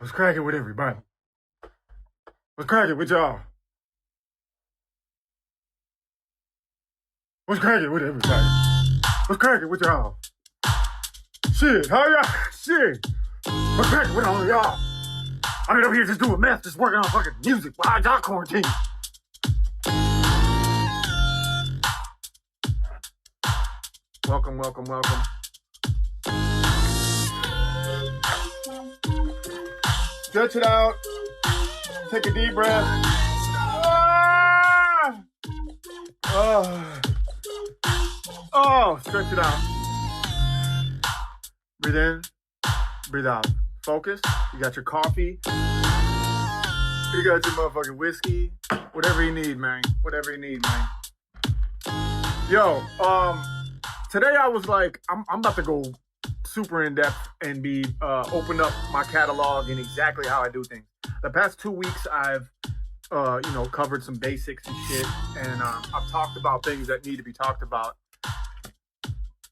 What's cracking with everybody? What's cracking with y'all? What's cracking with everybody? What's cracking with y'all? Shit, how y'all? Shit. What's cracking with all of y'all? I mean, up here just doing meth, just working on fucking music while y'all quarantine. Welcome, welcome, welcome. Stretch it out. Take a deep breath. Ah! Oh, stretch it out. Breathe in, breathe out. Focus. You got your coffee. You got your motherfucking whiskey. Whatever you need, man. Whatever you need, man. Yo, today I was like, I'm about to go super in depth and be open up my catalog and exactly how I do things. The past 2 weeks I've covered some basics and shit, and I've talked about things that need to be talked about.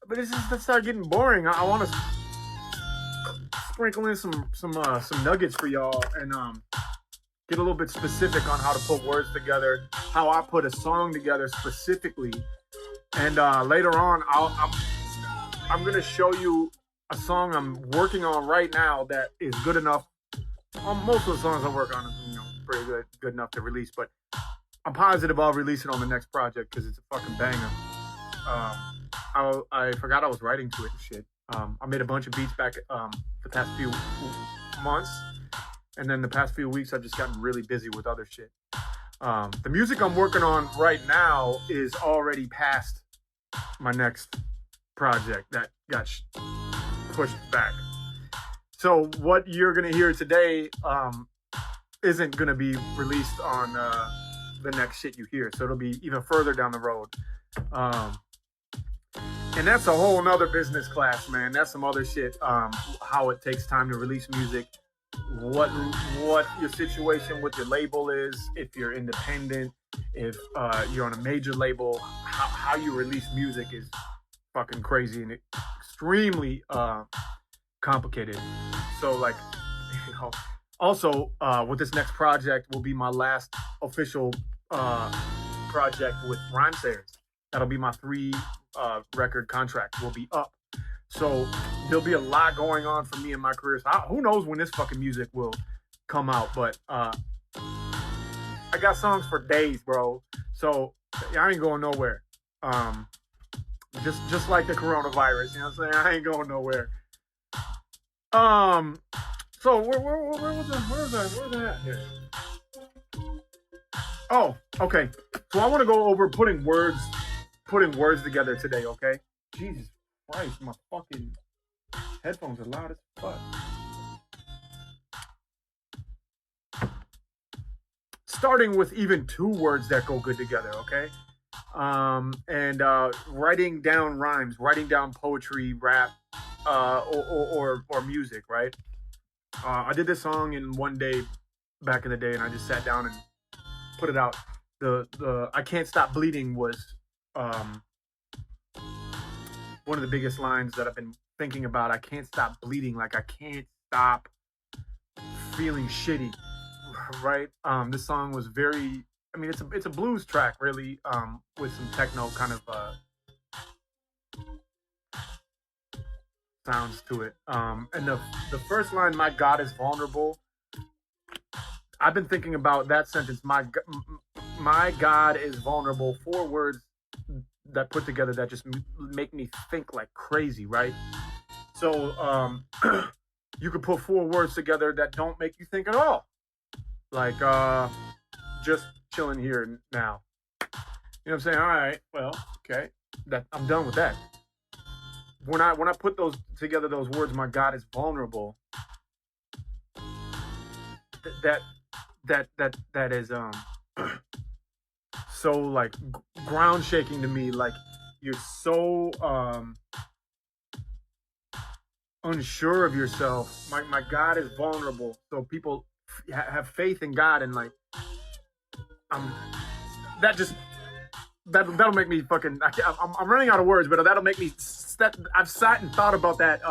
But it's just to start getting boring. I want to sprinkle in some nuggets for y'all and get a little bit specific on how to put words together, how I put a song together specifically, and later on I'm gonna show you a song I'm working on right now that is good enough. Most of the songs I work on are pretty good enough to release, but I'm positive I'll release it on the next project because it's a fucking banger. I forgot I was writing to it and shit. I made a bunch of beats back the past few months, and then the past few weeks I've just gotten really busy with other shit. The music I'm working on right now is already past my next project that got pushed back. So what you're gonna hear today isn't gonna be released on the next shit you hear. So it'll be even further down the road. And that's a whole nother business class, man. That's some other shit. How it takes time to release music, what your situation with your label is, if you're independent, if you're on a major label, how you release music is fucking crazy and extremely complicated. So like, also with this next project will be my last official project with rse. That'll be my 3 record contract will be up. So there'll be a lot going on for me in my career. So who knows when this fucking music will come out, but I got songs for days, bro. So I ain't going nowhere. Just like the coronavirus, you know what I'm saying? I ain't going nowhere. So where was that at here? Oh, okay. So I want to go over putting words together today, okay? Jesus Christ, my fucking headphones are loud as fuck. Starting with even 2 words that go good together, okay? And writing down rhymes, writing down poetry, rap, or music, right? I did this song in one day back in the day, and I just sat down and put it out. The I Can't Stop Bleeding was one of the biggest lines that I've been thinking about. I can't stop bleeding, like I can't stop feeling shitty, right? This song was very, I mean, it's a blues track, really, with some techno kind of sounds to it. And the first line, "My God is vulnerable." I've been thinking about that sentence. My God is vulnerable. 4 words that put together that just make me think like crazy, right? So you could put 4 words together that don't make you think at all, like just chilling here now. You know what I'm saying? All right, well, okay, that I'm done with that. When I put those together, those words, "My God is vulnerable," that is so like ground shaking to me. Like you're so unsure of yourself. My God is vulnerable. So people have faith in God, and like that'll make me fucking. I'm running out of words, but that'll make me. I've sat and thought about that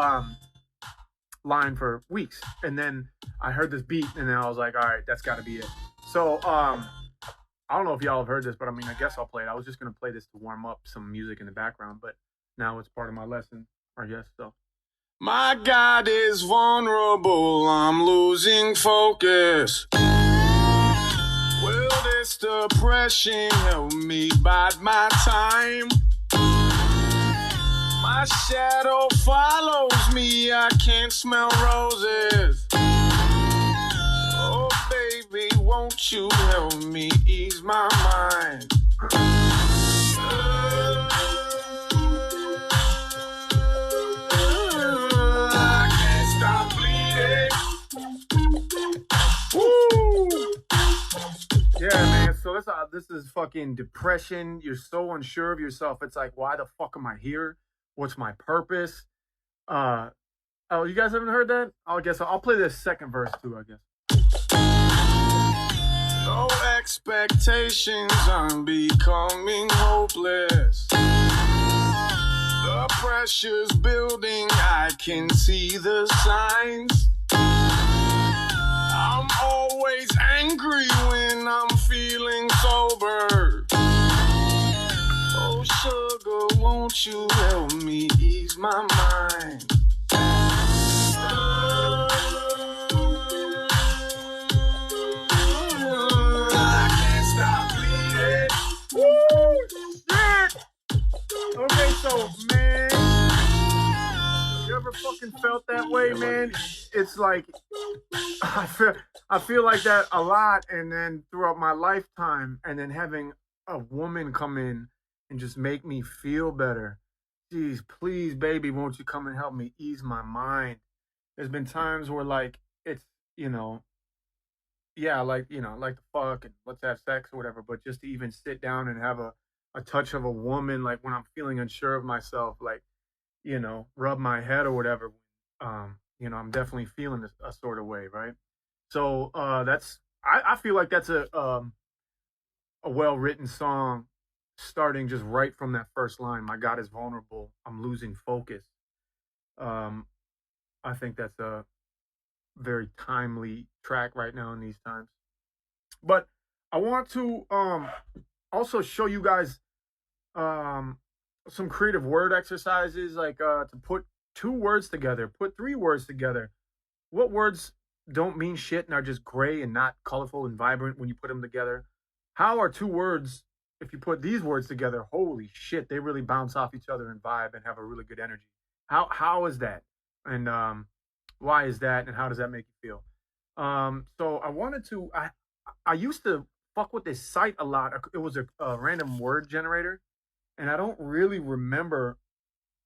line for weeks. And then I heard this beat, and then I was like, all right, that's got to be it. So I don't know if y'all have heard this, but I mean, I guess I'll play it. I was just gonna play this to warm up some music in the background, but now it's part of my lesson, I guess. So. My God is vulnerable, I'm losing focus. Will this depression help me bide my time? My shadow follows me, I can't smell roses. Oh baby, won't you help me ease my mind? Yeah, man. So this is fucking depression. You're so unsure of yourself. It's like, why the fuck am I here? What's my purpose? Oh, you guys haven't heard that? I guess I'll play this second verse too, I guess. No expectations, I'm becoming hopeless. The pressure's building, I can see the signs. I'm always angry when I'm feeling sober. Oh, sugar, won't you help me ease my mind? I can't stop bleeding. Woo! Shit! Okay, so, man, you ever fucking felt that way, man? It's like, I feel like that a lot, and then throughout my lifetime, and then having a woman come in and just make me feel better. Jeez, please, baby, won't you come and help me ease my mind? There's been times where, like, it's, yeah, like to fuck and let's have sex or whatever, but just to even sit down and have a touch of a woman, like when I'm feeling unsure of myself, like, rub my head or whatever, I'm definitely feeling a sort of way, right? So I feel like that's a well-written song, starting just right from that first line. My God is vulnerable, I'm losing focus. I think that's a very timely track right now in these times. But I want to also show you guys some creative word exercises, like to put 2 words together, put 3 words together. What words don't mean shit and are just gray and not colorful and vibrant when you put them together? How are 2 words, if you put these words together, holy shit, they really bounce off each other and vibe and have a really good energy? How is that? And why is that? And how does that make you feel? So I wanted to, I used to fuck with this site a lot. It was a random word generator, and I don't really remember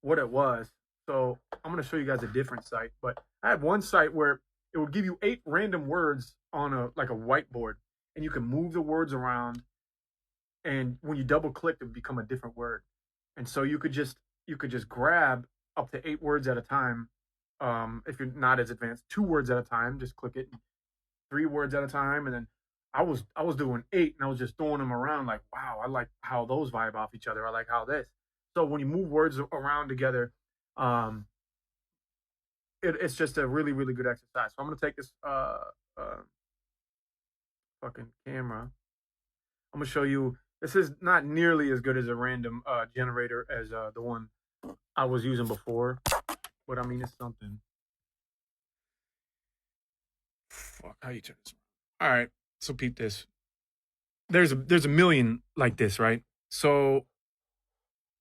what it was. So I'm going to show you guys a different site. But I had one site where it would give you 8 random words on a whiteboard, and you can move the words around, and when you double click, it would become a different word. And so you could just grab up to 8 words at a time. If you're not as advanced, 2 words at a time, just click it. 3 words at a time, and then I was doing 8, and I was just throwing them around like, wow, I like how those vibe off each other. I like how this. So when you move words around together, it's just a really, really good exercise. So I'm gonna take this fucking camera. I'm gonna show you. This is not nearly as good as a random generator as the one I was using before, but I mean it's something. Fuck, how you turn this on? All right, so peep this. There's a million like this, right? So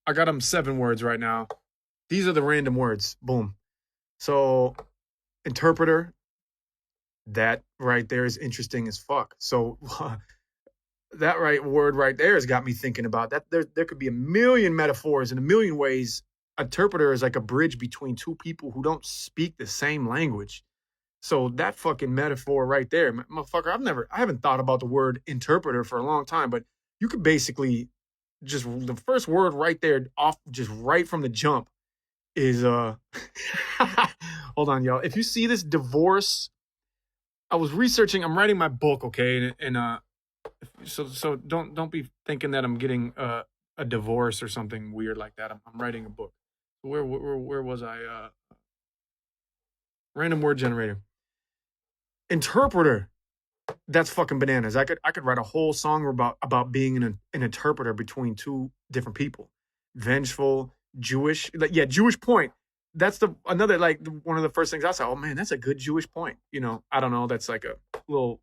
I got them 7 words right now. These are the random words. Boom. So interpreter, that right there is interesting as fuck. So that word right there has got me thinking about that. There could be a million metaphors in a million ways. Interpreter is like a bridge between 2 people who don't speak the same language. So that fucking metaphor right there, motherfucker, I haven't thought about the word interpreter for a long time, but you could basically just the first word right there off, just right from the jump is, hold on, y'all. If you see this divorce, I was researching, I'm writing my book, okay? And so don't be thinking that I'm getting a divorce or something weird like that. I'm writing a book. Where was I? Random word generator. Interpreter. That's fucking bananas. I could write a whole song about being an interpreter between two different people. Vengeful, Jewish, like, yeah, Jewish point. That's another, like, one of the first things I saw. Oh man, that's a good Jewish point. I don't know. That's like a little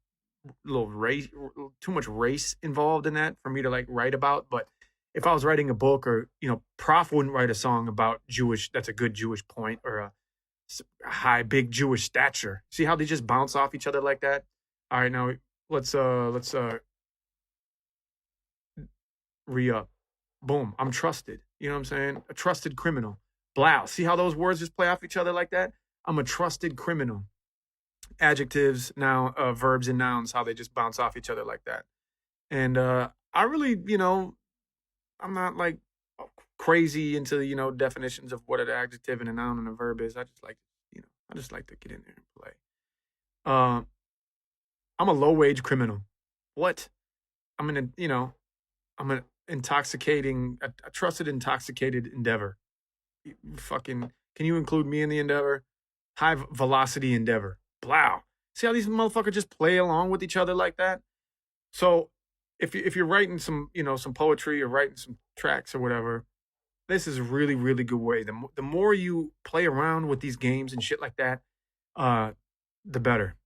race, too much race involved in that for me to like write about. But if I was writing a book, or Prof wouldn't write a song about Jewish. That's a good Jewish point, or a high, big Jewish stature. See how they just bounce off each other like that? All right, now let's re-up. Boom, I'm trusted. You know what I'm saying? A trusted criminal. Blow. See how those words just play off each other like that? I'm a trusted criminal. Adjectives, now verbs and nouns, how they just bounce off each other like that. And I really, I'm not like crazy into definitions of what an adjective and a noun and a verb is. I just like to get in there and play. I'm a low wage criminal. What? I'm an intoxicating, a trusted intoxicated endeavor. Fucking, can you include me in the endeavor? High velocity endeavor. Blow. See how these motherfuckers just play along with each other like that? So if you're writing some poetry, or writing some tracks or whatever, this is a really, really good way. The more you play around with these games and shit like that, the better.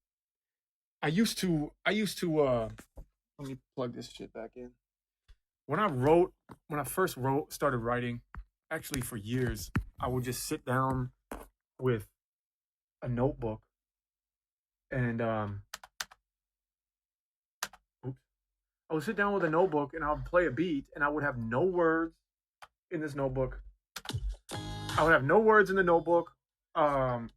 I used to let me plug this shit back in. When I first started writing, actually for years, I would just sit down with a notebook and I would sit down with a notebook and I would play a beat, and I would have no words in this notebook. I would have no words in the notebook. Man,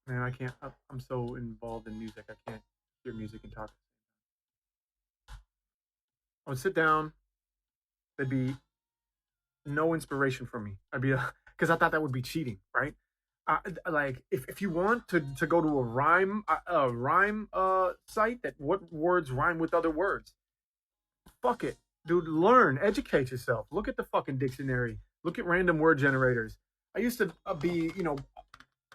I can't. I'm so involved in music, I can't hear music and talk. I would sit down. There'd be no inspiration for me. I'd be because I thought that would be cheating, right? Like if you want to go to a rhyme site, that what words rhyme with other words, fuck it, dude. Learn, educate yourself. Look at the fucking dictionary. Look at random word generators. I used to be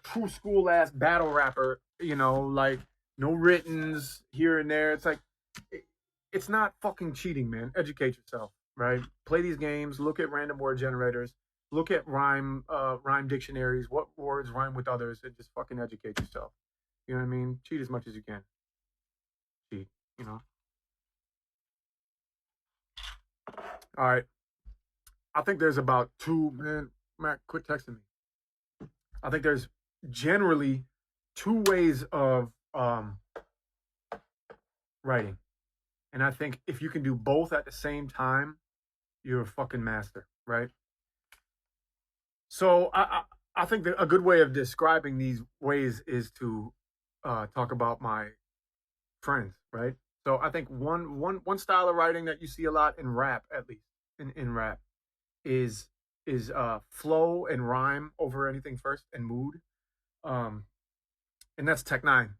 true school ass battle rapper. Like no writtens here and there. It's like it's not fucking cheating, man. Educate yourself, right? Play these games. Look at random word generators. Look at rhyme dictionaries. What words rhyme with others, and just fucking educate yourself. You know what I mean? Cheat as much as you can. Cheat, All right. I think there's about Matt, quit texting me. I think there's generally two ways of writing. And I think if you can do both at the same time, you're a fucking master, right? So I think that a good way of describing these ways is to talk about my friends, right? So I think one style of writing that you see a lot in rap, at least in rap, is flow and rhyme over anything first, and mood. And that's Tech Nine,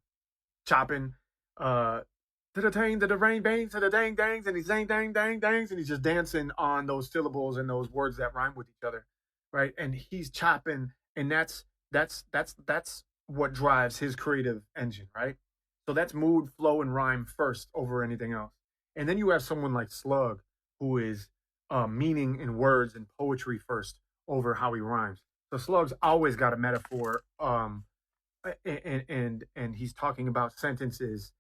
chopping to the tang, to the rain bangs, to the dang dangs, and he's dang dang dang dangs, and he's just dancing on those syllables and those words that rhyme with each other, right? And he's chopping, and that's what drives his creative engine, right? So that's mood, flow, and rhyme first over anything else. And then you have someone like Slug, who is meaning in words and poetry first over how he rhymes. So Slug's always got a metaphor, and he's talking about sentences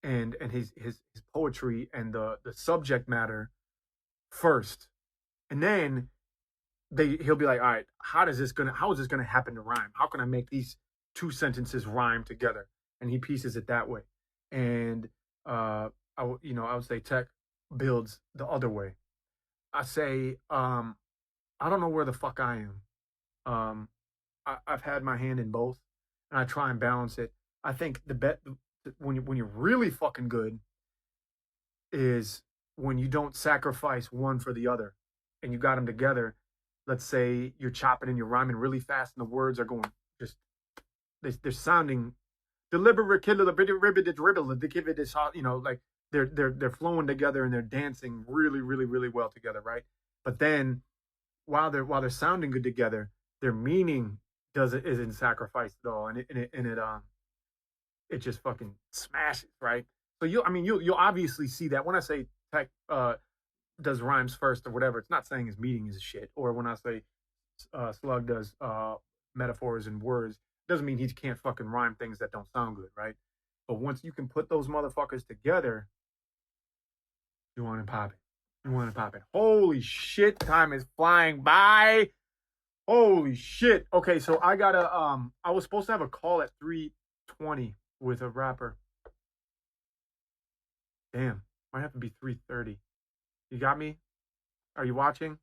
and his poetry and the subject matter first, and then he'll be like, all right, how is this gonna happen to rhyme? How can I make these two sentences rhyme together? And he pieces it that way. And I would say Tech builds the other way. I say I don't know where the fuck I am. I've had my hand in both, and I try and balance it. I think the bet when you're really fucking good is when you don't sacrifice one for the other, and you got them together. Let's say you're chopping and you're rhyming really fast, and the words are going just they're sounding deliberate, killer, like they're flowing together and they're dancing really, really, really well together, right? But then while they're sounding good together, their meaning isn't sacrificed at all, and it just fucking smashes, right? So you'll obviously see that when I say tech does rhymes first or whatever. It's not saying his meaning is shit, or when I say Slug does metaphors and words, doesn't mean he can't fucking rhyme things that don't sound good, right? But once you can put those motherfuckers together, you want to pop it. You want to pop it. Holy shit, time is flying by. Holy shit. Okay, so I was supposed to have a call at 3:20 with a rapper. Damn, might have to be 3:30. You got me? Are you watching?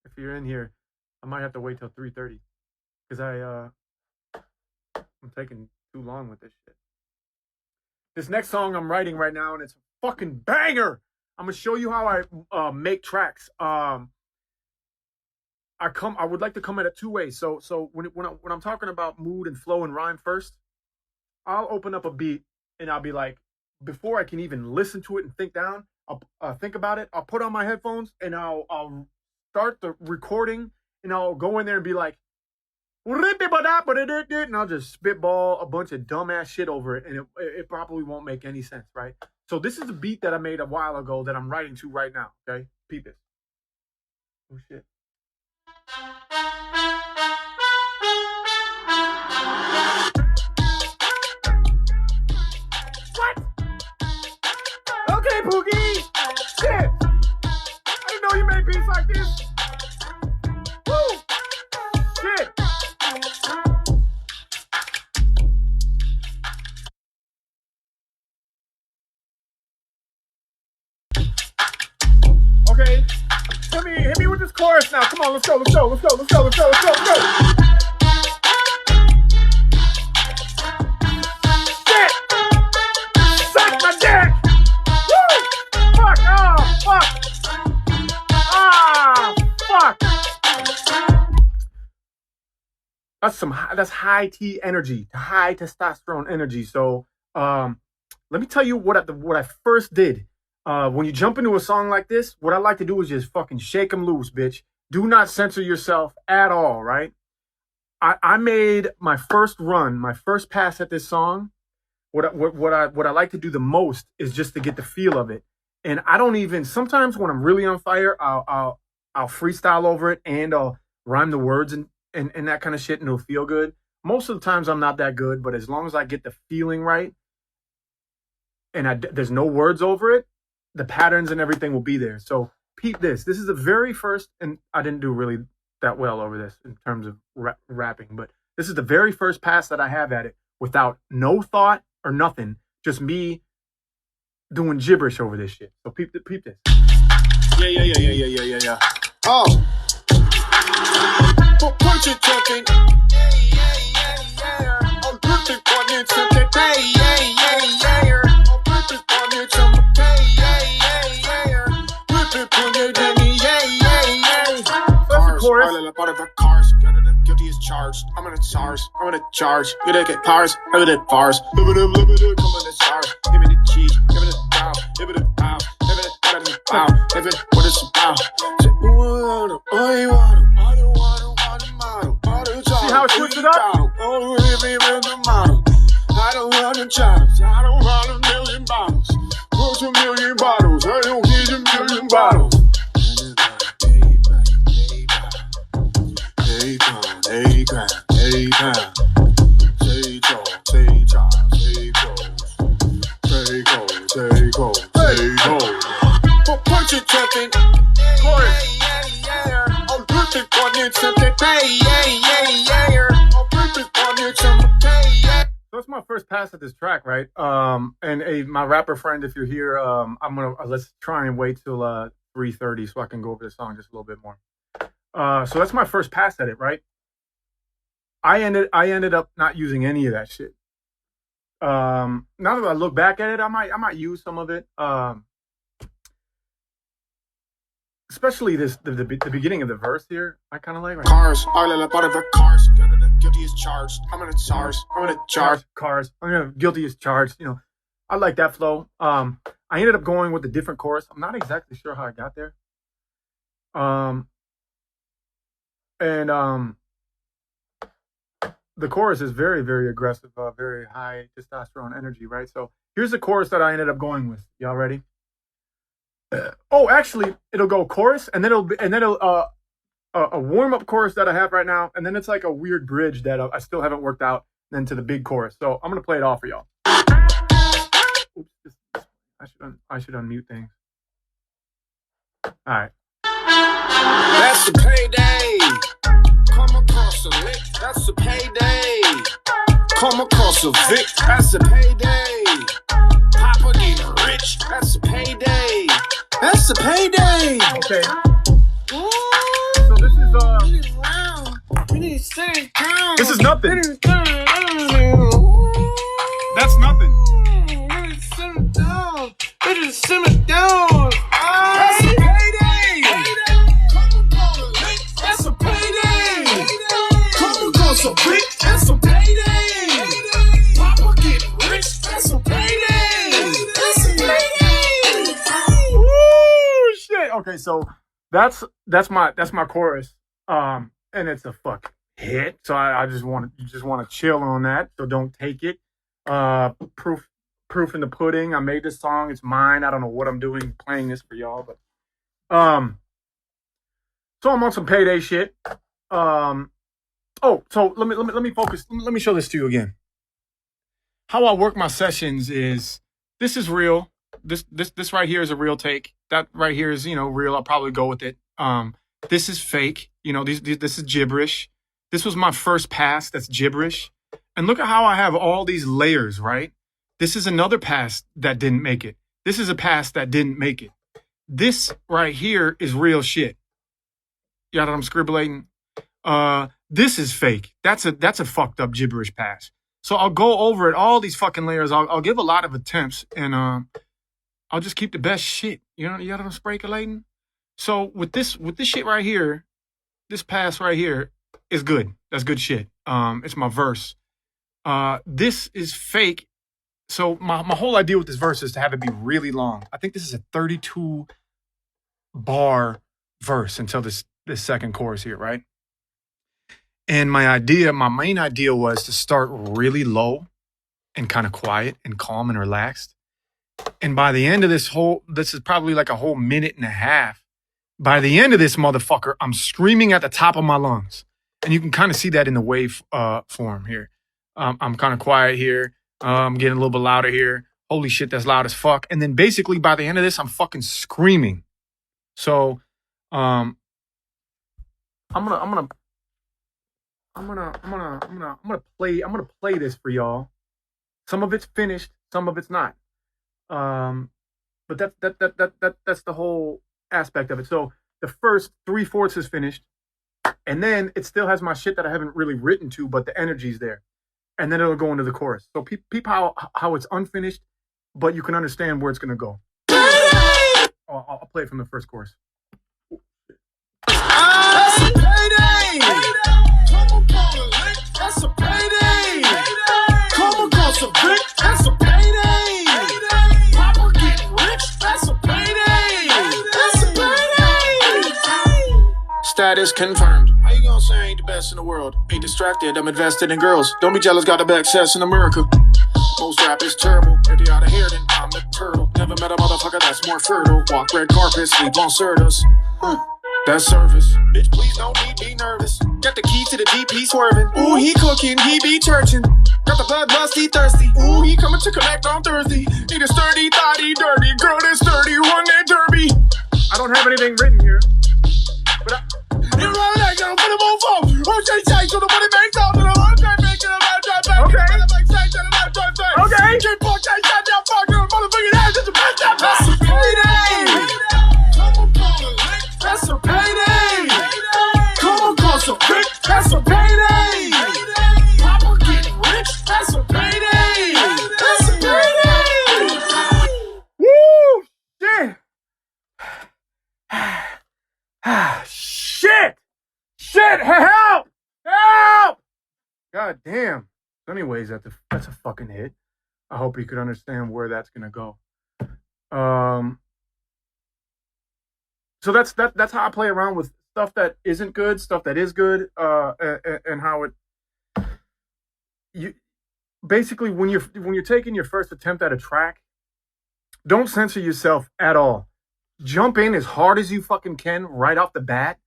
If you're in here, I might have to wait till 3:30 because I'm taking too long with this shit. This next song I'm writing right now, and it's a fucking banger. I'm gonna show you how I make tracks. I would like to come at it two ways. So when I'm talking about mood and flow and rhyme first, I'll open up a beat and I'll be like, before I can even listen to it and think about it, I'll put on my headphones and I'll start the recording and I'll go in there and be like, and I'll just spitball a bunch of dumbass shit over it, and it probably won't make any sense, right? So this is a beat that I made a while ago that I'm writing to right now, okay? Peep this. Oh, shit. What? Okay, Pookie! Shit! I didn't know you made beats like this! Woo! Shit! Okay, hit me with this chorus now. Come on, let's go. Shit! Suck my dick! Woo! Fuck! Oh, fuck! Ah, fuck! That's high T energy, high testosterone energy. So, let me tell you what I first did. When you jump into a song like this, what I like to do is just fucking shake them loose, bitch. Do not censor yourself at all, right? I made my first pass at this song. What I like to do the most is just to get the feel of it. And I don't even, sometimes when I'm really on fire, I'll freestyle over it and I'll rhyme the words and that kind of shit, and it'll feel good. Most of the times I'm not that good, but as long as I get the feeling right and there's no words over it, the patterns and everything will be there. So peep this. This is the very first, and I didn't do really that well over this in terms of rapping, but this is the very first pass that I have at it without no thought or nothing, just me doing gibberish over this shit. So peep this. Yeah. Oh. Punch it, jumping. I'm perfect on it, something. Cars, guilty as charged. I'm gonna charge. You gotta get cars, limited bars. Limited, come on the stars. Give me the cheese, give me the pow, give me the pow, give me the pow, give me what it's about. Say, I don't want see how it switches it up? I don't want the channels, I don't want a million bottles. What's a million bottles? I don't need a million bottles. Punch it, jumping. So that's my first pass at this track, right? And my rapper friend, if you're here, let's try and wait till 3:30 so I can go over the song just a little bit more. So that's my first pass at it, right? I ended up not using any of that shit. Now that I look back at it, I might use some of it. Especially the beginning of the verse here, I kind of like. Right? Cars, cars, guilty as charged. I'm gonna charge cars. I'm gonna guilty as charged. You know, I like that flow. I ended up going with a different chorus. I'm not exactly sure how I got there. the chorus is very, very aggressive, very high testosterone energy, right? So here's the chorus that I ended up going with. Y'all ready? Oh, actually, it'll go chorus, and then it'll a warm up chorus that I have right now, and then it's like a weird bridge that I still haven't worked out, then to the big chorus. So I'm gonna play it all for y'all. Oops, I should unmute things. All right. That's the payday. Come across a lick. That's the payday. Come across a Vic. That's the payday. Papa getting rich. That's the payday. That's the payday. Okay. So this is this is nothing. That's nothing. Simmer down. That's a payday. That's a payday. Come across a brick. That's a payday. Papa get rich. That's a payday. That's a payday. Woo, shit. Okay, so that's my chorus. And it's a fuck hit. So I just want to chill on that. So don't take it. Proof in the pudding. I made this song. It's mine. I don't know what I'm doing playing this for y'all, but so I'm on some payday shit. So let me focus. Let me show this to you again. How I work my sessions is this is real. This right here is a real take. That right here is, real. I'll probably go with it. This is fake. This is gibberish. This was my first pass. That's gibberish. And look at how I have all these layers, right? This is another pass that didn't make it. This is a pass that didn't make it. This right here is real shit. You know what I'm scribbling? This is fake. That's a fucked up gibberish pass. So I'll go over it, all these fucking layers. I'll give a lot of attempts, and I'll just keep the best shit. You know what I'm spray-collating? So with this shit right here, this pass right here is good. That's good shit. It's my verse. This is fake. So my whole idea with this verse is to have it be really long. I think this is a 32 bar verse until this second chorus here, right? And my main idea was to start really low and kind of quiet and calm and relaxed. And by the end of this is probably like a whole minute and a half. By the end of this motherfucker, I'm screaming at the top of my lungs. And you can kind of see that in the wave form here. I'm kind of quiet here. I'm getting a little bit louder here. Holy shit, that's loud as fuck. And then basically by the end of this, I'm fucking screaming. So I'm gonna play this for y'all. Some of it's finished, some of it's not. But that's the whole aspect of it. So the first 3/4 is finished, and then it still has my shit that I haven't really written to, but the energy's there. And then it'll go into the chorus. So peep how it's unfinished, but you can understand where it's gonna go. I'll play it from the first chorus. That's a payday. That's a payday. Come across a brick. That's a payday. Papa getting rich. That's a payday. That's a payday. Status confirmed. How you gonna say I ain't the best in the world? Ain't distracted, I'm invested in girls. Don't be jealous, got the best access in America. Most rap is terrible. If you out of here, then I'm the turtle. Never met a motherfucker that's more fertile. Walk red carpets, sleep on Certus. That's service. Bitch, please don't need me nervous. Got the key to the DP swerving. Ooh, he cooking, he be churching. Got the blood musty, thirsty. Ooh, he coming to collect on Thursday. Need a sturdy, thotty, dirty. Girl that's 30, run that derby. I don't have anything written here. But you run that, girl, put him on phone. Oh, say, so the money banks out. Okay. That's a payday. That's a payday. Come across a brick. That's a payday. Papa getting rich. That's a payday. That's a payday. woo! Shit! Shit! Help! Help! God damn. Anyways, that's a fucking hit. I hope you could understand where that's gonna go. So that's how I play around with stuff that isn't good, stuff that is good, and how it you basically when you're taking your first attempt at a track, don't censor yourself at all. Jump in as hard as you fucking can right off the bat,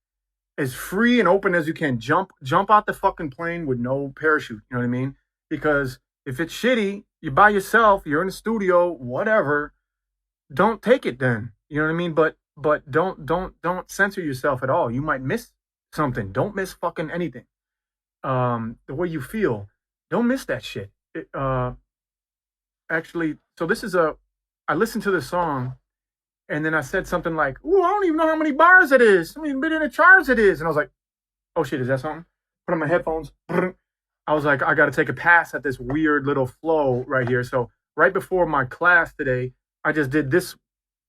as free and open as you can. Jump out the fucking plane with no parachute. You know what I mean? Because if it's shitty, you're by yourself, you're in the studio, whatever. Don't take it then. You know what I mean? But don't censor yourself at all. You might miss something. Don't miss fucking anything. The way you feel, don't miss that shit. Actually, so this is I listened to the song and then I said something like, "Ooh, I don't even know how many bars it is. I mean, in a charge it is." And I was like, "Oh shit, is that something?" Put on my headphones. I was like, I got to take a pass at this weird little flow right here. So right before my class today, I just did this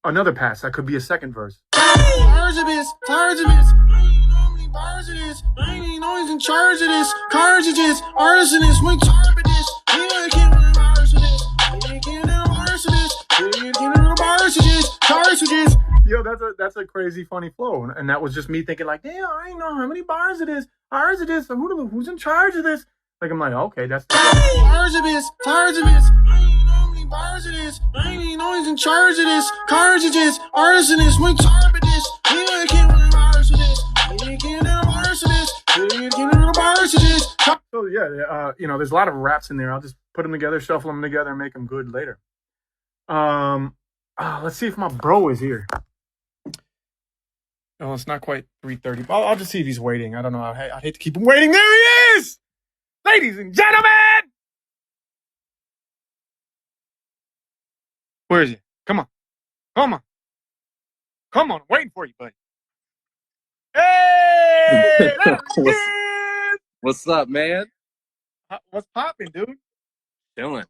another pass. That could be a second verse. Bars of this, bars of this. I ain't know how many bars it is. I ain't always in charge of this. Cartridges, arsonist, we charge of this. Yeah, I can't run bars of this. Yeah, I can't run bars of this. Yeah, I can't run bars of this. Cartridges. Yo, that's a crazy funny flow, and that was just me thinking like, damn, I ain't know how many bars it is. Bars of this. Who's in charge of this? Like I'm like, okay, that's bars of this, bars of this. I ain't know how many bars it is. I ain't always in charge of this. Cartridges, arsonist, we charge of this. Yeah, I can't run bars of this. Yeah, I can't run bars of this. Yeah, I can't run bars of this. So yeah, there's a lot of raps in there. I'll just put them together, shuffle them together, and make them good later. Let's see if my bro is here. Oh, it's not quite 3:30. I'll just see if he's waiting. I don't know. I hate to keep him waiting. There he is, ladies and gentlemen. Where is he? Come on, come on, come on! I'm waiting for you, buddy. Hey, there he is. What's up, man? What's popping, dude? Chilling.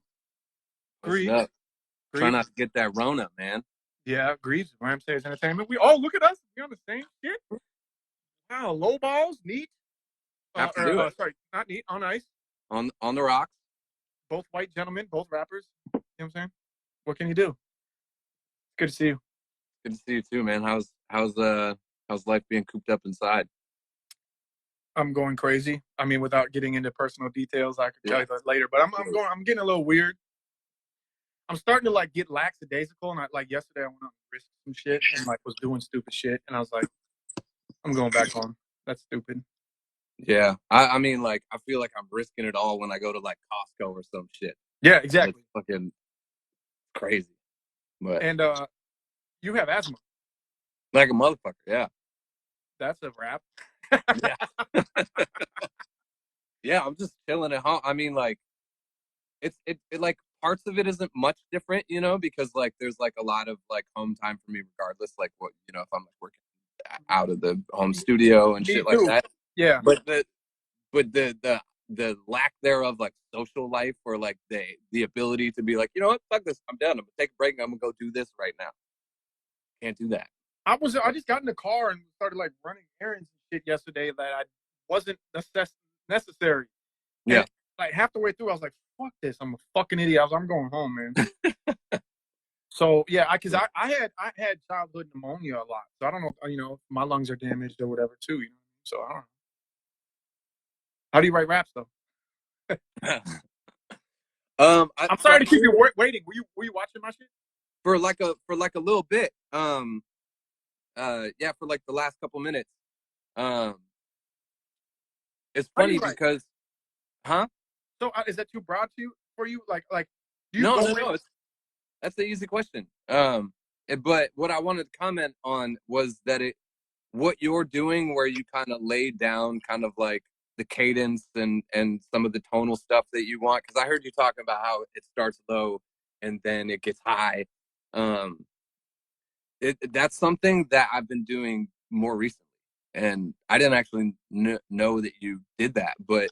Grieves. What's up? Grieves. Try not to get that Rona, man. Yeah, Grieves, Ramsay's Entertainment. Look at us. We're on the same shit. Wow, low balls, neat. Have to do it. Sorry, not neat, on ice. On the rocks. Both white gentlemen, both rappers. You know what I'm saying? What can you do? Good to see you. Good to see you too, man. How's life being cooped up inside? I'm going crazy. I mean, without getting into personal details, I could tell you that later. But I'm getting a little weird. I'm starting to like get lackadaisical, and yesterday I went on risk some shit and was doing stupid shit, and I was like, I'm going back home. That's stupid. Yeah, I mean, I feel like I'm risking it all when I go to Costco or some shit. Yeah, exactly. It's fucking crazy. But you have asthma. Like a motherfucker, yeah. That's a wrap. Yeah. Yeah, I'm just chilling at home. I mean, it parts of it isn't much different, because there's a lot of home time for me regardless. If I'm working out of the home studio and shit like that. Yeah. But the lack thereof social life or the ability to be you know what, fuck this, I'm done. I'm gonna take a break and I'm gonna go do this right now. Can't do that. I just got in the car and started running errands and shit yesterday that I wasn't necessary. Yeah. And, half the way through I was like, fuck this, I'm a fucking idiot. I'm going home, man. So yeah, because I had childhood pneumonia a lot. So I don't know, my lungs are damaged or whatever too, So I don't know. How do you write raps though? I'm sorry to keep you waiting. Were you watching my shit? For a little bit. Yeah, for the last couple minutes. It's funny because, huh? So is that too broad for you? No. That's the easy question. But what I wanted to comment on was that what you're doing, where you kind of laid down kind of the cadence and some of the tonal stuff that you want. Because I heard you talking about how it starts low and then it gets high. That's something that I've been doing more recently, and I didn't actually know that you did that. But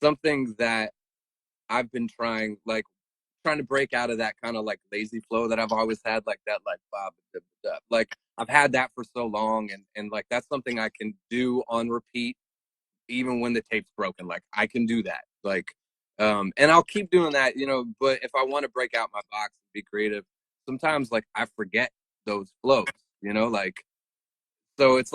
something that I've been trying to break out of that kind of lazy flow that I've always had, I've had that for so long, and that's something I can do on repeat even when the tape's broken. I can do that, and I'll keep doing that, but if I want to break out my box and be creative, sometimes I forget those flows, so it's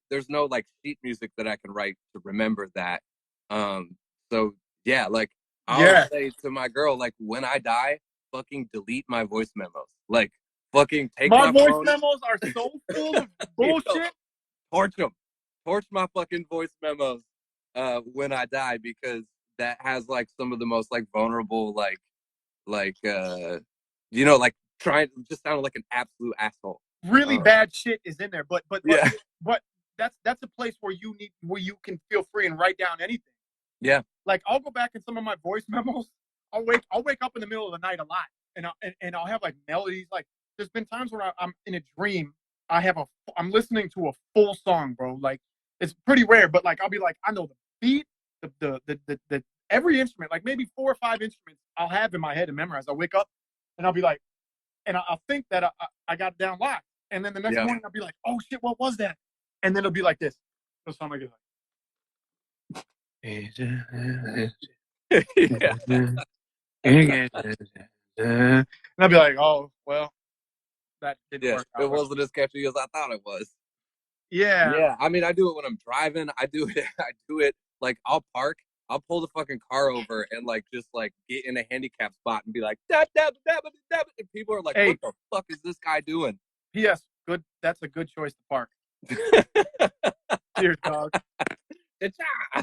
there's no sheet music that I can write to remember that. So yeah, I'll say to my girl, like, when I die, fucking delete my voice memos. Like, fucking take my voice phone. memos are so full of bullshit. Torch them. Torch my fucking voice memos when I die, because that has like some of the most like vulnerable, like like trying just sounded like an absolute asshole. Really bad shit is in there, but yeah. that's a place where you can feel free and write down anything. Yeah. Like I'll go back in some of my voice memos. I'll wake up in the middle of the night a lot, and I'll have like melodies. Like there's been times where I'm in a dream. I'm listening to a full song, bro. Like it's pretty rare, but like I'll be like, I know the beat, the every instrument, like maybe 4 or 5 instruments I'll have in my head and memorize. I'll wake up and I'll be like, and I'll think that I got it down locked. And then the next morning I'll be like, oh shit, what was that? And then it'll be like this. It'll sound like this. And I'll be like, oh, well, that didn't work out. It wasn't as catchy as I thought it was. Yeah. Yeah. I mean, I do it when I'm driving. I do it like I'll park. I'll pull the fucking car over and like just like get in a handicap spot and be like, dab, dab, dab, dab, dab. And people are like, what the fuck is this guy doing? P.S. Good. That's a good choice to park. Cheers, dog.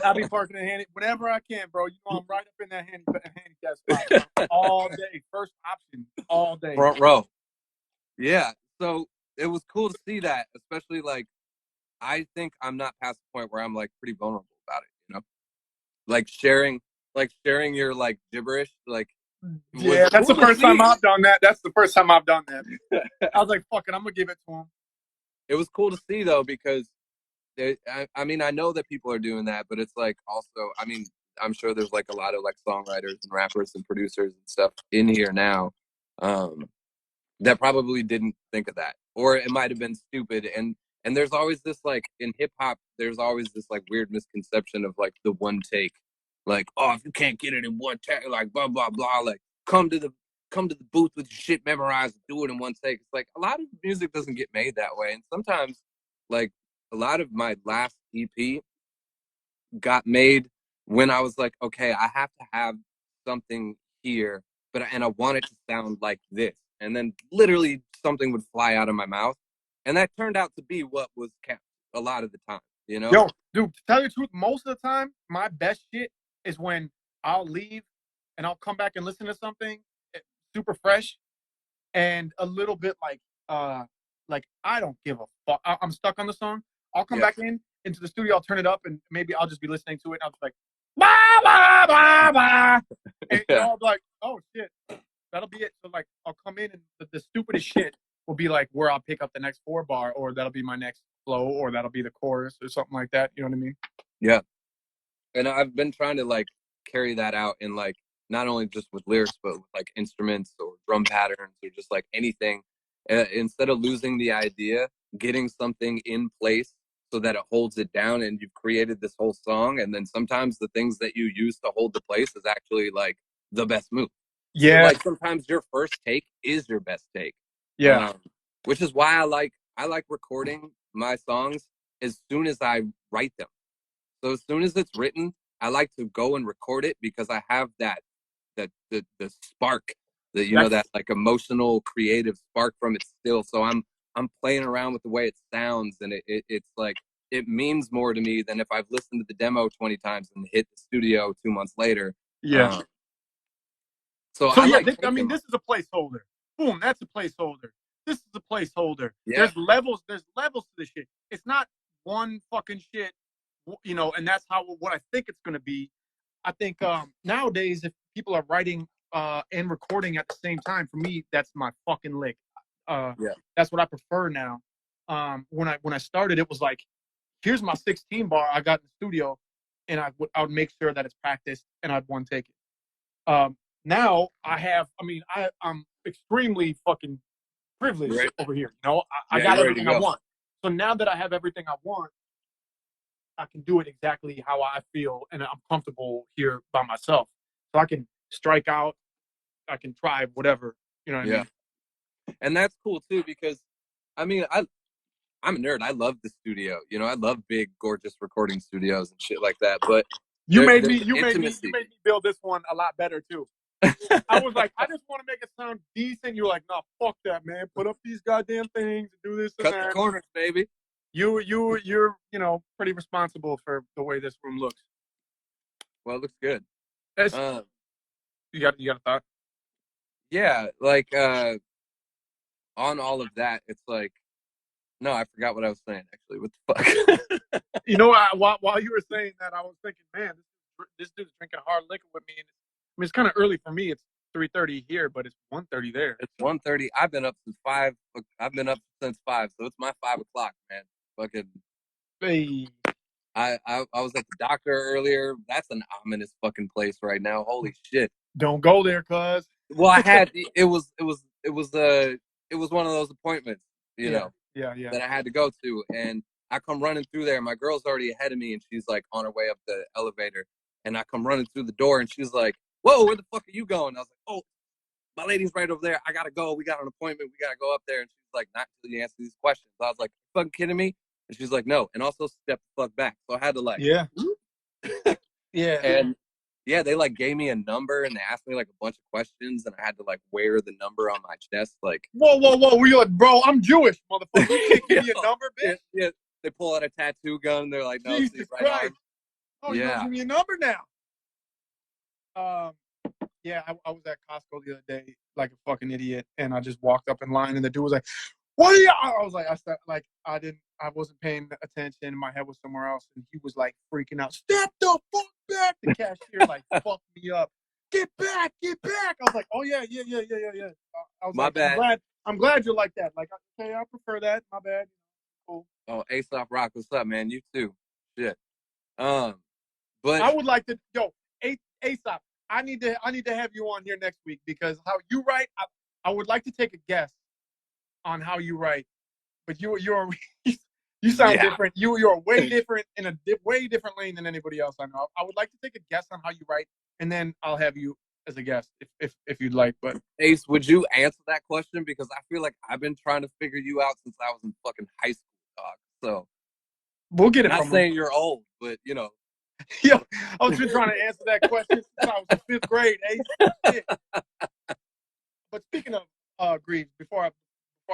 I'll be parking in whenever I can, bro. You know I'm right up in that handicap spot, bro. All day. First option all day. Front row. Yeah. So it was cool to see that, especially like I think I'm not past the point where I'm like pretty vulnerable about it, you know? Like sharing your like gibberish, like yeah, that's the first time I've done that. That's the first time I've done that. I was like, fuck it, I'm gonna give it to him. It was cool to see though, because I mean, I know that people are doing that, but it's like also, I mean, I'm sure there's like a lot of like songwriters and rappers and producers and stuff in here now that probably didn't think of that, or it might have been stupid. And there's always this like in hip hop, there's always this like weird misconception of like the one take, like, oh, if you can't get it in one take, like blah blah blah, like come to the booth with your shit memorized, do it in one take. It's like a lot of music doesn't get made that way, and sometimes like a lot of my last EP got made when I was like, okay, I have to have something here, and I want it to sound like this. And then literally something would fly out of my mouth. And that turned out to be what was kept a lot of the time, you know? Yo, dude, to tell you the truth, most of the time, my best shit is when I'll leave and I'll come back and listen to something super fresh and a little bit like I don't give a fuck. I'm stuck on the song. I'll come back into the studio, I'll turn it up, and maybe I'll just be listening to it, and I'll just like, bah, bah, bah, bah. And I'll be like, oh shit, that'll be it. So like, I'll come in, and the stupidest shit will be like where I'll pick up the next 4 bar, or that'll be my next flow, or that'll be the chorus, or something like that. You know what I mean? Yeah. And I've been trying to like carry that out in like not only just with lyrics, but with like instruments or drum patterns or just like anything. Instead of losing the idea, getting something in place so that it holds it down, and you've created this whole song. And then sometimes the things that you use to hold the place is actually like the best move. Yeah. So, like sometimes your first take is your best take. Yeah. Which is why I like recording my songs as soon as I write them. So as soon as it's written, I like to go and record it, because I have the spark, that you know, that like emotional creative spark from it still. So I'm playing around with the way it sounds, and it's like it means more to me than if I've listened to the demo 20 times and hit the studio 2 months later. Yeah. So I mean, this is a placeholder. Boom, that's a placeholder. This is a placeholder. Yeah. There's levels to this shit. It's not one fucking shit, you know, and that's what I think it's gonna be. I think nowadays, if people are writing and recording at the same time, for me, that's my fucking lick. That's what I prefer now. When I started, it was like, here's my 16 bar I got in the studio, and I would make sure that it's practiced, and I'd one take it. Now I'm extremely fucking privileged over here. You know, I got everything I want. So now that I have everything I want, I can do it exactly how I feel, and I'm comfortable here by myself. So I can strike out, I can try whatever, you know what I mean? And that's cool too, because I mean, I'm a nerd. I love the studio. You know, I love big, gorgeous recording studios and shit like that. But You made there's me intimacy. build this one a lot better too. I was like, I just want to make it sound decent. You're like, nah, fuck that, man. Put up these goddamn things and do this and Cut that. the corners, baby. You're pretty responsible for the way this room looks. Well, it looks good. You got a thought? Yeah, like on all of that, it's like, no, I forgot what I was saying. Actually, what the fuck? You know, while you were saying that, I was thinking, man, this dude's drinking hard liquor with me. And I mean, it's kind of early for me. It's 3:30 here, but it's 1:30 there. It's 1:30. I've been up since 5. I've been up since 5, so it's my 5 o'clock, man. Fucking. Hey. I was at the doctor earlier. That's an ominous fucking place right now. Holy shit. Don't go there, cuz. Well, I had it was one of those appointments, you know, that I had to go to, and I come running through there. My girl's already ahead of me, and she's like on her way up the elevator, and I come running through the door, and she's like, "Whoa, where the fuck are you going?" I was like, "Oh, my lady's right over there. I gotta go. We got an appointment. We gotta go up there." And she's like, "Not until you answer these questions." I was like, "Fucking kidding me?" And she's like, "No." And also step the fuck back. So I had to like, And yeah, they like gave me a number and they asked me like a bunch of questions, and I had to like wear the number on my chest. Like, whoa. Were you like, bro, I'm Jewish, motherfucker. You can't give me a number, bitch. Yeah. They pull out a tattoo gun. They're like, no, Jesus right Christ. arm. Oh, you're gonna give me a number now. Yeah, I was at Costco the other day like a fucking idiot, and I just walked up in line, and the dude was like, "What are you?" I was like, I wasn't paying attention. My head was somewhere else, and he was like freaking out. Step the fuck back! The cashier like fucked me up. Get back! Get back! I was like, oh yeah. I was My like, bad. I'm glad you're like that. Like, okay, I prefer that. My bad. Cool. Oh, Aesop Rock, what's up, man? You too. Shit. But I would like to, Aesop. I need to have you on here next week because how you write. I would like to take a guess on how you write, but you're you sound different. You're way different in a way different lane than anybody else I know. I would like to take a guess on how you write, and then I'll have you as a guest if you'd like. But Ace, would you answer that question? Because I feel like I've been trying to figure you out since I was in fucking high school, dog. So we'll get it. Not saying you're old, but you know. Yo, I was just trying to answer that question since I was in 5th grade. Ace. But speaking of Grieves, before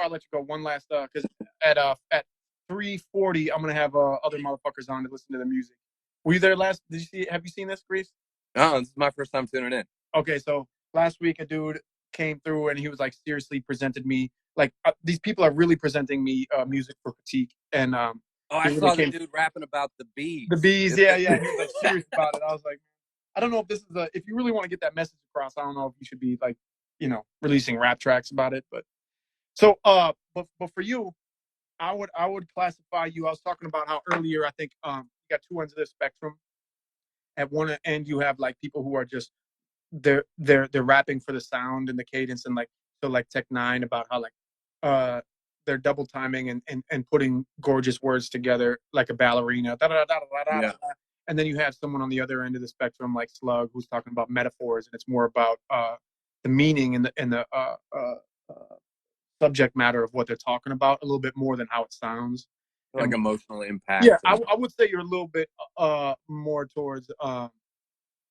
I let you go, one last because at 3:40 I'm gonna have other motherfuckers on to listen to the music. Were you there last? Have you seen this, Grieves? No, this is my first time tuning in. Okay, so last week a dude came through and he was like seriously presented me like these people are really presenting me music for critique and I saw the dude rapping about the bees. The bees, yeah. He was like serious about it. I was like, I don't know if this is if you really want to get that message across, I don't know if you should be like, releasing rap tracks about it. But so, but for you, I would classify you. I was talking about how earlier I think you got two ends of the spectrum. At one end, you have like people who are just they're rapping for the sound and the cadence and like so like Tech Nine about how like they're double timing and putting gorgeous words together like a ballerina. And then you have someone on the other end of the spectrum like Slug who's talking about metaphors and it's more about the meaning and the subject matter of what they're talking about a little bit more than how it sounds. Like emotional impact. Yeah, I would say you're a little bit more towards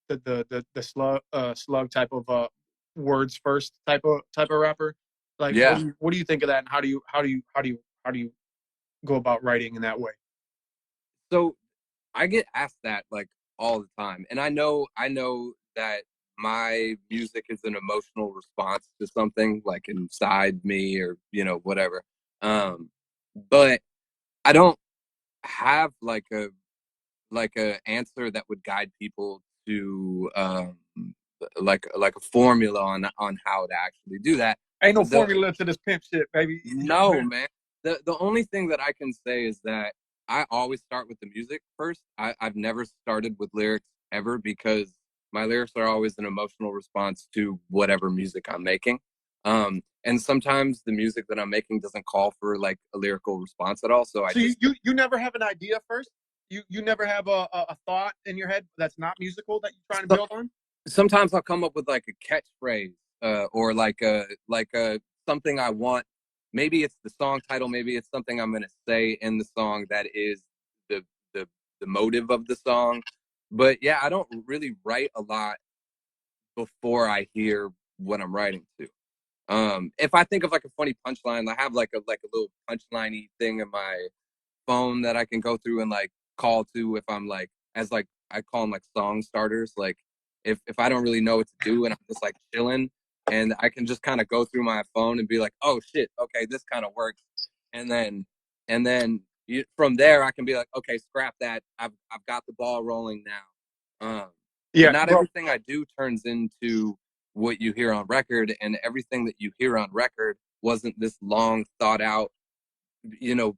the slug type of words first type of rapper. Like, what do you think of that, and how do you go about writing in that way? So, I get asked that like all the time, and I know that my music is an emotional response to something like inside me or whatever. But I don't have like a answer that would guide people to like a formula on how to actually do that. Ain't no formula to this pimp shit, baby. No, man. The only thing that I can say is that I always start with the music first. I've never started with lyrics ever because my lyrics are always an emotional response to whatever music I'm making. And sometimes the music that I'm making doesn't call for like a lyrical response at all. So you never have an idea first? You never have a thought in your head that's not musical that you're trying to build on? Sometimes I'll come up with like a catchphrase or like a something I want. Maybe it's the song title. Maybe it's something I'm going to say in the song that is the motive of the song. But yeah, I don't really write a lot before I hear what I'm writing to. If I think of like a funny punchline, I have like a little punchline-y thing in my phone that I can go through and like call to if I'm like, as like I call them like song starters. Like if I don't really know what to do and I'm just like chilling, and I can just kind of go through my phone and be like, oh shit, okay, this kind of works, and then from there I can be like, okay, scrap that. I've got the ball rolling now. But Yeah, not bro. everything I do turns into what you hear on record, and everything that you hear on record wasn't this long thought out,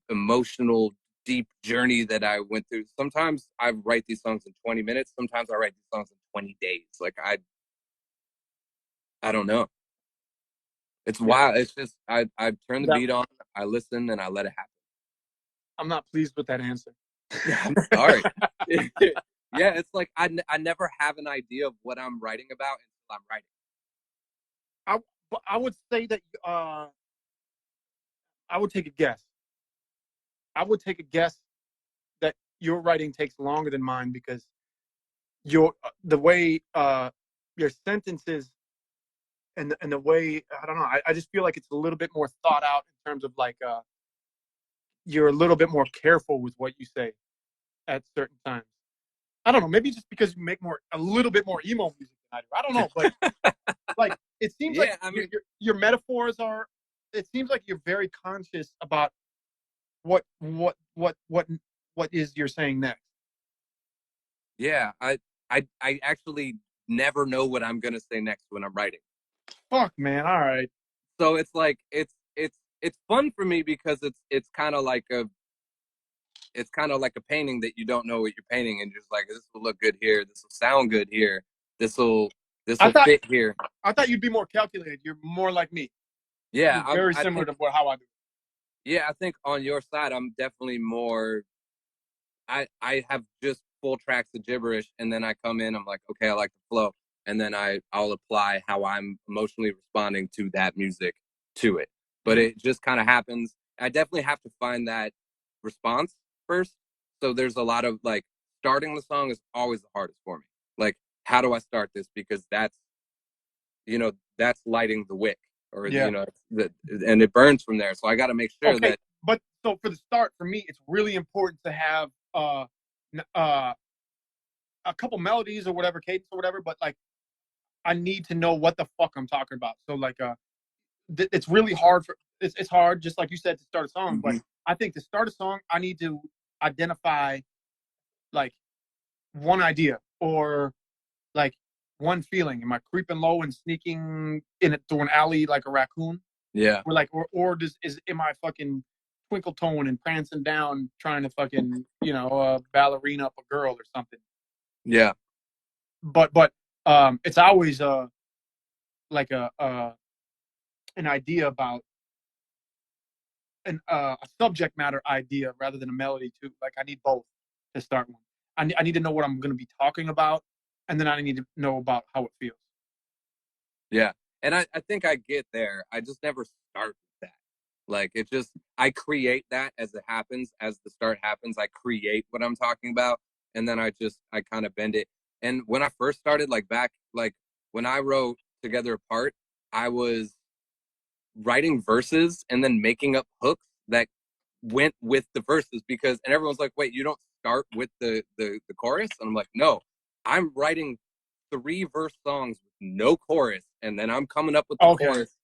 emotional deep journey that I went through. Sometimes I write these songs in 20 minutes. Sometimes I write these songs in 20 days. Like I don't know. It's wild. It's just I turn the beat on, I listen, and I let it happen. I'm not pleased with that answer. I'm sorry. Yeah, it's like I never have an idea of what I'm writing about until I'm writing. I would say that I would take a guess. I would take a guess that your writing takes longer than mine because the way your sentences and the way, I don't know, I just feel like it's a little bit more thought out in terms of like you're a little bit more careful with what you say at certain times. I don't know, maybe just because you make a little bit more emo music than I do. I don't know, but like it seems Yeah, like I mean, your metaphors are. It seems like you're very conscious about what is you're saying next. yeah, I actually never know what I'm gonna say next when I'm writing. Fuck, man. All right. So it's like it's fun for me because it's kind of like a painting that you don't know what you're painting, and you're just like, this will look good here, this will sound good here, this will I thought fit here. I thought you'd be more calculated. You're more like me. Yeah, You're very I similar think, to how I do. yeah, I think on your side I'm definitely more. I have just full tracks of gibberish, and then I come in, I'm like, okay, I like the flow, and then I'll apply how I'm emotionally responding to that music to it. But it just kind of happens. I definitely have to find that response first. So there's a lot of like, starting the song is always the hardest for me. Like, how do I start this? Because that's lighting the wick, or Yeah. and it burns from there. So I got to make sure Okay, that. but so for the start, for me, it's really important to have a couple melodies or whatever, cadence or whatever. But like, I need to know what the fuck I'm talking about. So like, it's really hard it's hard, just like you said, to start a song. But Mhm. I think to start a song, I need to identify like one idea or like one feeling. Am I creeping low and sneaking in it through an alley like a raccoon? Yeah, Or like, am I fucking twinkle tone and prancing down trying to fucking ballerina up a girl or something? yeah, But it's always like an idea about a subject matter idea rather than a melody too. Like I need both to start one. I need to know what I'm going to be talking about, and then I need to know about how it feels. yeah. And I think I get there. I just never start with that. Like, I create that as it happens, as the start happens. I create what I'm talking about, and then I kind of bend it. And when I first started, like back, like when I wrote Together Apart, I was writing verses and then making up hooks that went with the verses, and everyone's like, wait, you don't start with the chorus? And I'm like, no, I'm writing 3 verse songs with no chorus, and then I'm coming up with the Okay, chorus.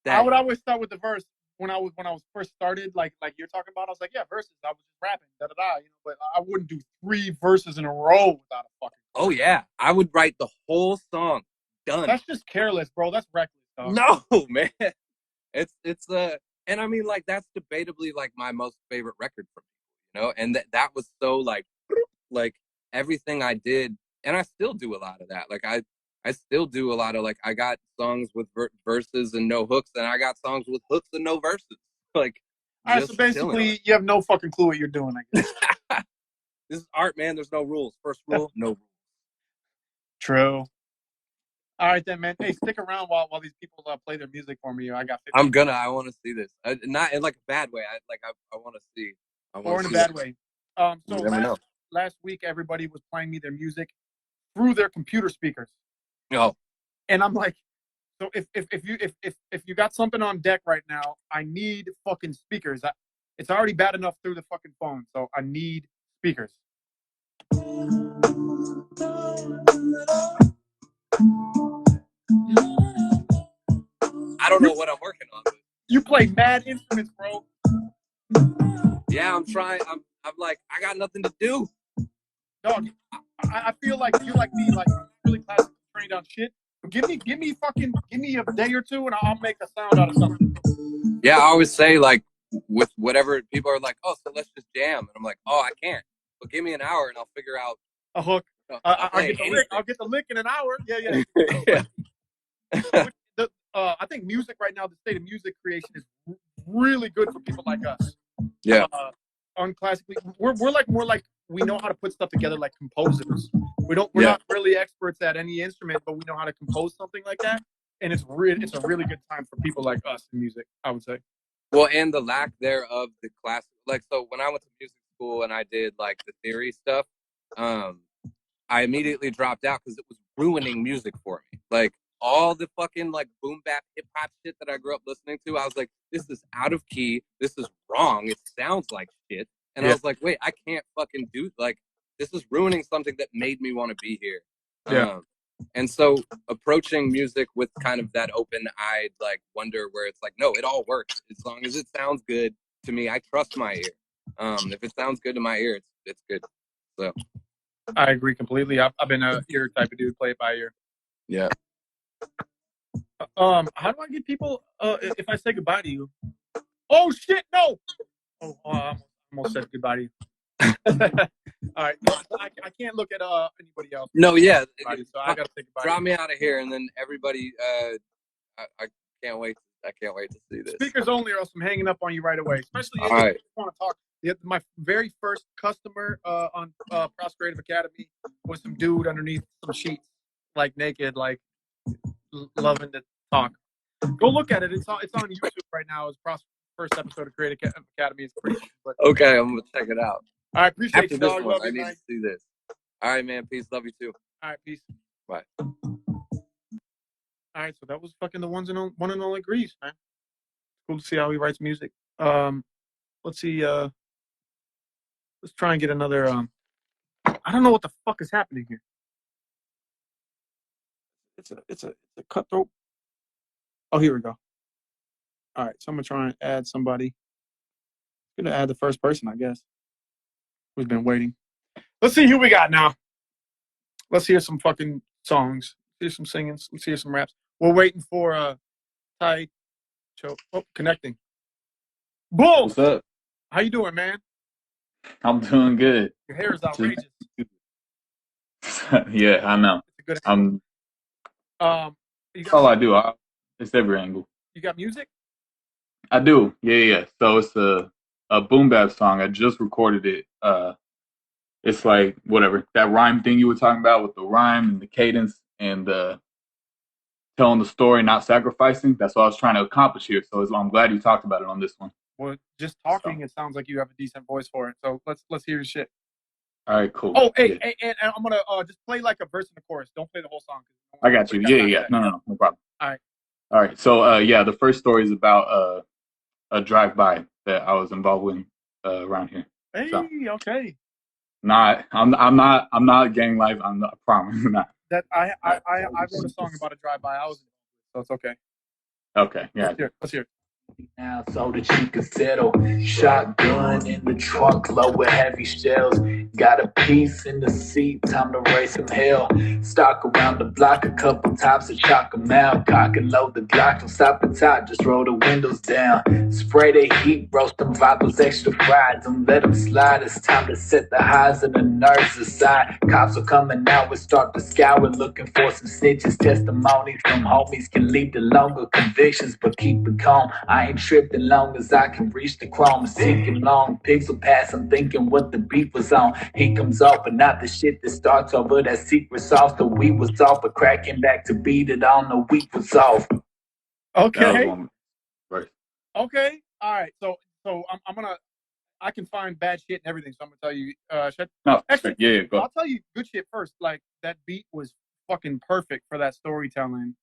I That would always start with the verse when I was first started, like you're talking about. I was like, yeah, verses. I was just rapping, da da da. But I wouldn't do 3 verses in a row without a fucking oh chorus. yeah, I would write the whole song done. That's just careless, bro. That's reckless, dog. No, man. It's and I mean, like, that's debatably like my most favorite record from people, and that was so like everything I did, and I still do a lot of that. Like I still do a lot of, like, I got songs with verses and no hooks, and I got songs with hooks and no verses. Like, All right, so just chilling. basically, you have no fucking clue what you're doing, I guess. This is art, man. There's no rules. First rule, no rules. True. All right then, man. Hey, stick around while these people play their music for me. I got 50. I want to see this. Not in like a bad way. I want to see. I want Or to in a see bad that. way. You So never know. last week, everybody was playing me their music. through their computer speakers. Oh, And I'm like, so if you got something on deck right now, I need fucking speakers. It's already bad enough through the fucking phone, so I need speakers. I don't know what I'm working on. But you play mad instruments, bro. Yeah, I'm trying. I'm like, I got nothing to do. Dog, I feel like you're like me, like I'm really classically trained on shit. But give me a day or two, and I'll make a sound out of something. Yeah, I always say like with whatever people are like, oh, so let's just jam, and I'm like, oh, I can't. But give me an hour, and I'll figure out a hook. I'll get the lick. I'll get the lick in an hour. Yeah. Yeah. I think music right now, the state of music creation is really good for people like us. Yeah. Unclassically, we're like more like we know how to put stuff together like composers. We're not really experts at any instrument, but we know how to compose something like that. And it's a really good time for people like us in music, I would say. Well, and the lack thereof the class, like, so when I went to music school and I did like the theory stuff, I immediately dropped out because it was ruining music for me. Like all the fucking like boom bap hip hop shit that I grew up listening to, I was like, this is out of key. This is wrong. It sounds like shit. And I was like, wait, I can't fucking do, like, this is ruining something that made me want to be here. And so approaching music with kind of that open-eyed like wonder where it's like, no, it all works as long as it sounds good to me. I trust my ear. If it sounds good to my ear, it's good. So I agree completely. I've been a ear type of dude, play it by ear. Yeah. How do I get people if I say goodbye to you? Oh shit, no! Oh, I almost said goodbye to you. All right, I can't look at anybody else. No, yeah. So I gotta say goodbye. Drop me out of here, and then everybody. I can't wait. I can't wait to see this. Speakers only, or else I'm hanging up on you right away. Especially if you want to talk. My very first customer on Prof Creative Academy was some dude underneath some sheets, like naked, like loving to talk. Go look at it. It's on YouTube right now. It's Prof's first episode of Creative Academy. It's pretty cool. Okay, I'm gonna check it out. All right, appreciate After you, this dog. one, Love I you, need man. to see this. All right, man. Peace. Love you too. All right, peace. Bye. All right, so that was fucking the one and only Grieves, man. Cool to see how he writes music. Let's see. Let's try and get another. I don't know what the fuck is happening here. It's a cutthroat. Oh, here we go. All right, so I'm gonna try and add somebody. I'm gonna add the first person, I guess, who's been waiting. Let's see who we got now. Let's hear some fucking songs. Hear some singing. Let's hear some raps. We're waiting for Ty. Oh, connecting. Bull. What's up? How you doing, man? I'm doing good. Your hair is outrageous. Yeah, I know. It's a good angle. That's all I do. It's every angle. You got music? I do. Yeah. So it's a boom bap song. I just recorded it. It's like whatever that rhyme thing you were talking about with the rhyme and the cadence and telling the story, not sacrificing. That's what I was trying to accomplish here. So I'm glad you talked about it on this one. Well, just talking, it sounds like you have a decent voice for it. So let's hear your shit. All right, cool. Oh, hey, and I'm gonna just play like a verse and a chorus. Don't play the whole song. I got you. Yeah. No problem. All right. So the first story is about a drive-by that I was involved with around here. Hey, so, okay. I'm not gang life. I promise not. That I wrote a song about a drive-by. I was, so it's okay. Okay, yeah. Let's hear it. Now so that you can settle. Shotgun in the trunk, load with heavy shells. Got a piece in the seat, time to raise some hell. Stalk around the block a couple times to chalk them out. Cock and load the Glock, don't stop and top, just roll the windows down. Spray the heat, roast them vipers extra fried. Don't let them slide, it's time to set the highs and the nerves aside. Cops are coming out, we start to scour, looking for some snitches. Testimonies from homies can lead to longer convictions, but keep it calm. I ain't tripping long as I can reach the chrome. It's ticking long, pixel pass, I'm thinking what the beat was on. He comes off, but not the shit that starts over. That secret sauce, the weed was off, but cracking back to beat it on, the week was off. Okay. Right. Okay. All right. So I'm gonna. I can find bad shit and everything. So I'm gonna tell you. No, Actually, yeah, go. I'll tell you good shit first. Like that beat was fucking perfect for that storytelling,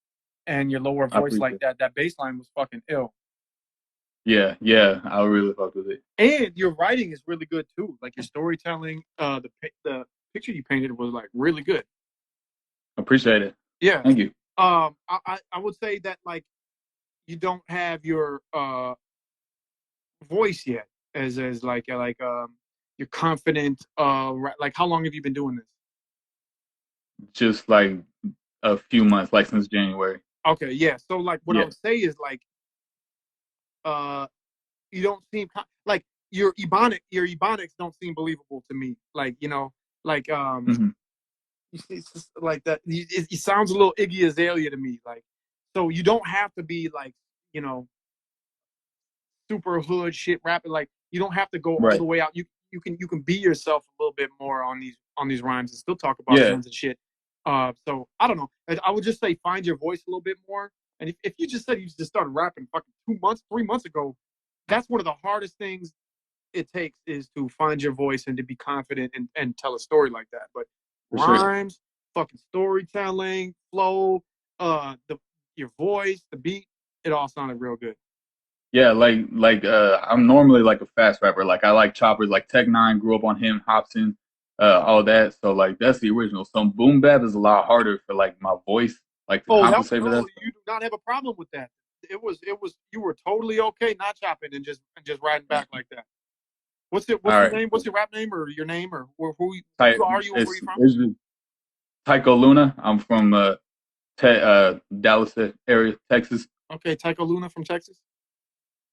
and your lower voice like that. That bass line was fucking ill. Yeah, I really fucked with it. And your writing is really good too. Like your storytelling, the picture you painted was like really good. Appreciate it. Yeah. Thank you. I would say that like you don't have your voice yet as like you're confident. Like how long have you been doing this? Just like a few months, like since January. Okay, yeah. So like what I would say is like you don't seem like your ebonics don't seem believable to me. Like, you know, like it's just like that. It sounds a little Iggy Azalea to me. Like, so you don't have to be like, you know, super hood shit rapping. Like, you don't have to go all the way out. You can be yourself a little bit more on these rhymes and still talk about guns and shit. So I don't know. I would just say find your voice a little bit more. And if you just said you just started rapping fucking 3 months ago, that's one of the hardest things it takes is to find your voice and to be confident and tell a story like that. But rhymes, fucking storytelling, flow, your voice, the beat, it all sounded real good. Yeah, like I'm normally like a fast rapper. Like I like choppers, like Tech Nine, grew up on him, Hobson, all that. So like that's the original. So boom bap is a lot harder for like my voice, like to compensate for that. You do not have a problem with that. It was you were totally okay not chopping and just riding back like that. What's your name? What's your rap name or your name or who are you? Where are you from? It's Tycho Luna. I'm from Dallas area, Texas. Okay, Tycho Luna from Texas.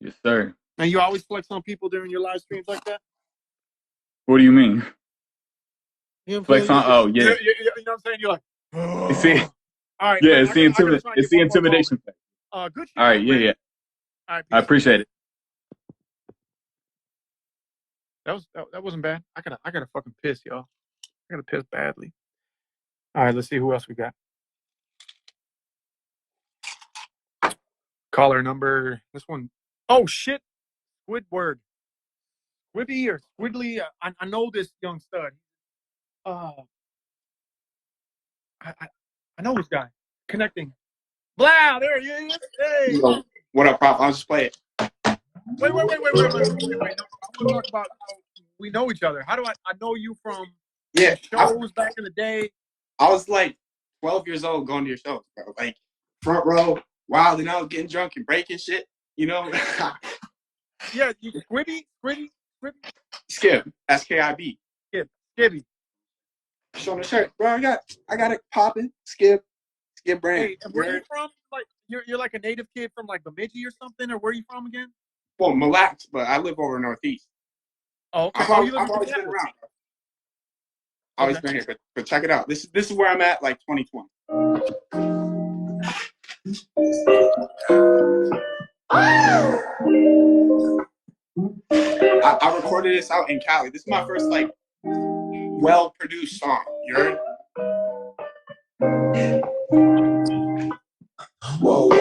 Yes, sir. And you always flex on people during your live streams like that? What do you mean? You know flex on? Oh yeah. You know what I'm saying? You're like, oh. You see? All right. Yeah, it's the intimidation thing. Good shit. All right, yeah. All right, I appreciate it. That wasn't bad. I gotta fucking piss, y'all. I gotta piss badly. All right, let's see who else we got. Caller number this one. Oh shit, Squidward, Squibby or Squidly. I know this young stud. I know this guy. Connecting. Blah, there he is. Hey. Yo, what up, Prof? I'll just play it. Wait. I want to talk about how we know each other. How do I know you from shows back in the day? I was like 12 years old going to your shows, bro. Like front row, wilding out, getting drunk and breaking shit, you know? Yeah, you Squibby? Skip, S-K-I-B. Skibby. Showing the shirt, bro. I got it popping. Skip brand. Hey, where are you from? Like you're like a native kid from like Bemidji or something, or where are you from again? Well, Mille Lacs, but I live over Northeast. Oh, okay. I've always been around. Always been here, but check it out. This is where I'm at, like 2020. I recorded this out in Cali. This is my first like well-produced song. You heard? Whoa.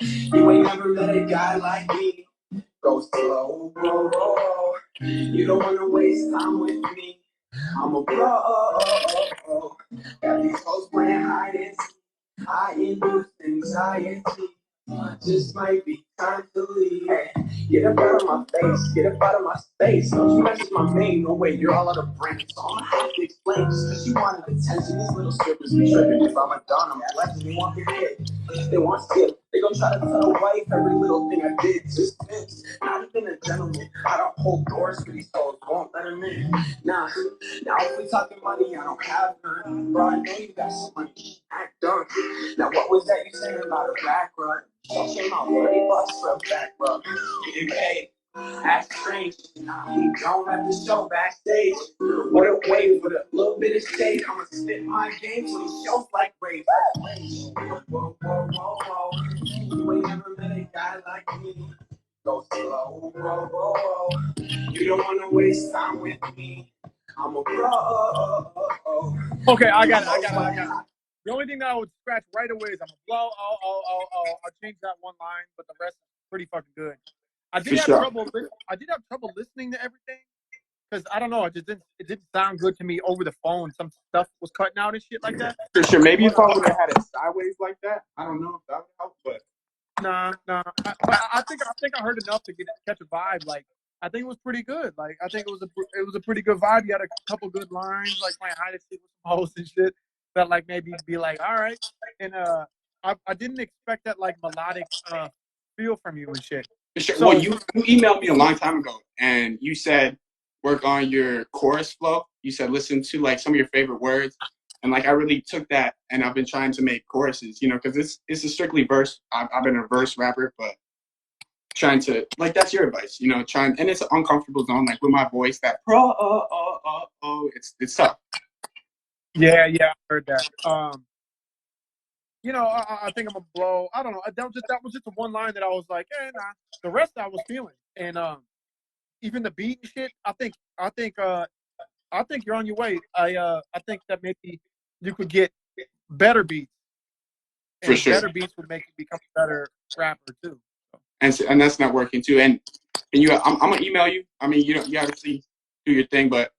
You ain't never met a guy like me. Go slow, whoa. You don't wanna waste time with me. I'm a pro. Got these hoes playing hide and seek. I induce anxiety. Just might be time to leave. Get up out of my face, get up out of my space. Don't you message my main, no way, you're all out of brain. So I'm gonna have to explain, just cause you wanted attention. These little strippers be tripping. If I'm a don, I'm blessed. They want the hit, they want skip. They gon' try to tell a wife every little thing I did. Just fits, not even a gentleman. I don't hold doors for these hoes, won't let them in. Now if we talking money, I don't have none. Bro, I know you got some money, act done. Now what was that you saying about a back run? So came out $30 for a back rub. Getting paid. That's strange. He don't have to show backstage. What a wave with a little bit of shade. I'ma spit my game till he shows like rave. Whoa. You ain't never met a guy like me. Go slow, whoa. You don't wanna waste time with me. I'm a pro. Okay, I got it. The only thing that I would scratch right away is I'm gonna blow. I'll change that one line, but the rest is pretty fucking good. I did have trouble. I did have trouble listening to everything because I don't know. It didn't sound good to me over the phone. Some stuff was cutting out and shit like that. For sure. Maybe if I would have had it sideways like that, I don't know if that would help, but Nah. But I think I heard enough to catch a vibe. Like I think it was pretty good. Like I think it was a pretty good vibe. You had a couple good lines, like playing hide and seek with some hosts and shit. That like maybe be like, all right. And I didn't expect that like melodic feel from you and shit. for sure. So Well, you emailed me a long time ago, and you said work on your chorus flow. You said listen to like some of your favorite words, and like I really took that, and I've been trying to make choruses, you know, because it's a strictly verse. I've been a verse rapper, but trying to like that's your advice, you know, trying, and it's an uncomfortable zone, like with my voice, that it's tough. yeah, I heard that. You know, I think I'm gonna blow. I don't know. That was just the one line that I was like, nah. The rest I was feeling, and even the beat and shit. I think you're on your way. I think that maybe you could get better beats, For and sure. better beats would make you become a better rapper too. And that's not working too. And I'm gonna email you. I mean, you obviously do your thing, but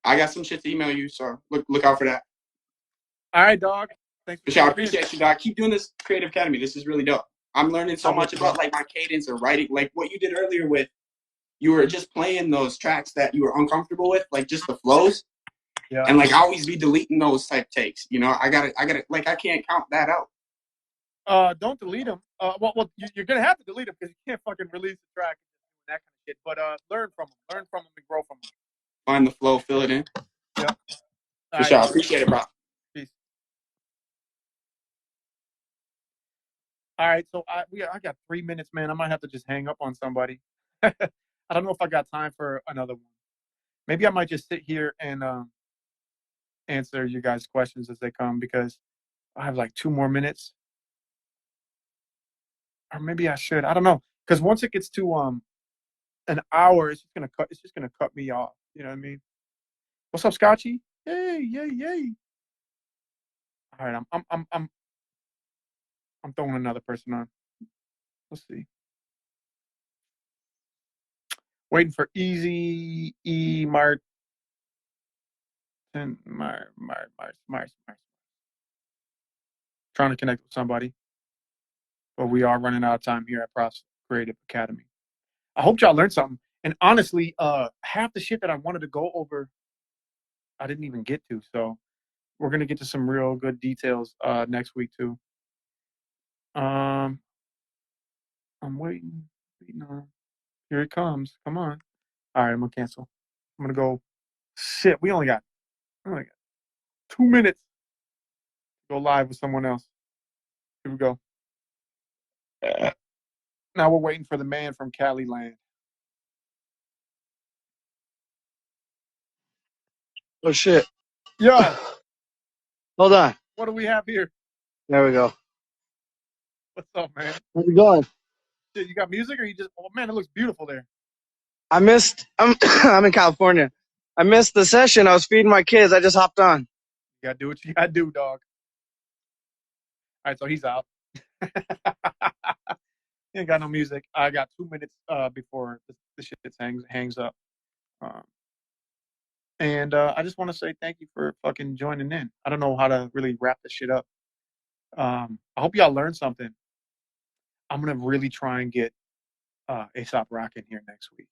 I got some shit to email you, so look out for that. All right, dog. Thanks For for sure, I checking in. appreciate you, dog. Keep doing this Creative Academy. This is really dope. I'm learning so much about like my cadence or writing, like what you did earlier with you were just playing those tracks that you were uncomfortable with, like just the flows. Yeah. And like I always be deleting those type takes. You know, I gotta like I can't count that out. Don't delete them. Well, you're gonna have to delete them because you can't fucking release the track and that kind of shit. But learn from them and grow from them. Find the flow, fill it in. Yeah. For sure. I appreciate it, bro. Peace. All right, so I got 3 minutes, man. I might have to just hang up on somebody. I don't know if I got time for another one. Maybe I might just sit here and answer you guys' questions as they come because I have like 2 more minutes. Or maybe I should. I don't know. Because once it gets to an hour, it's just gonna cut me off. You know what I mean? What's up, Scotchy? Yay. All right, I'm throwing another person on. Let's see. Waiting for Easy E Martin. Mars. Trying to connect with somebody. But we are running out of time here at Prof's Creative Academy. I hope y'all learned something. And honestly, half the shit that I wanted to go over, I didn't even get to. So we're gonna get to some real good details next week too. I'm waiting on. Here it comes. Come on. All right, I'm gonna cancel. I'm gonna go. Shit, we only got 2 minutes to go live with someone else. Here we go. Now we're waiting for the man from Cali land. Oh shit. Yo, Hold on. what do we have here? There we go. What's up, man? How's it going? Shit, you got music or you just? Oh man, it looks beautiful there. I'm I'm in California. I missed the session. I was feeding my kids. I just hopped on. You gotta do what you gotta do, dog. All right, so he's out. He ain't got no music. I got 2 minutes before the shit hangs up. And I just want to say thank you for fucking joining in. I don't know how to really wrap this shit up. I hope y'all learned something. I'm gonna really try and get A$AP Rock in here next week.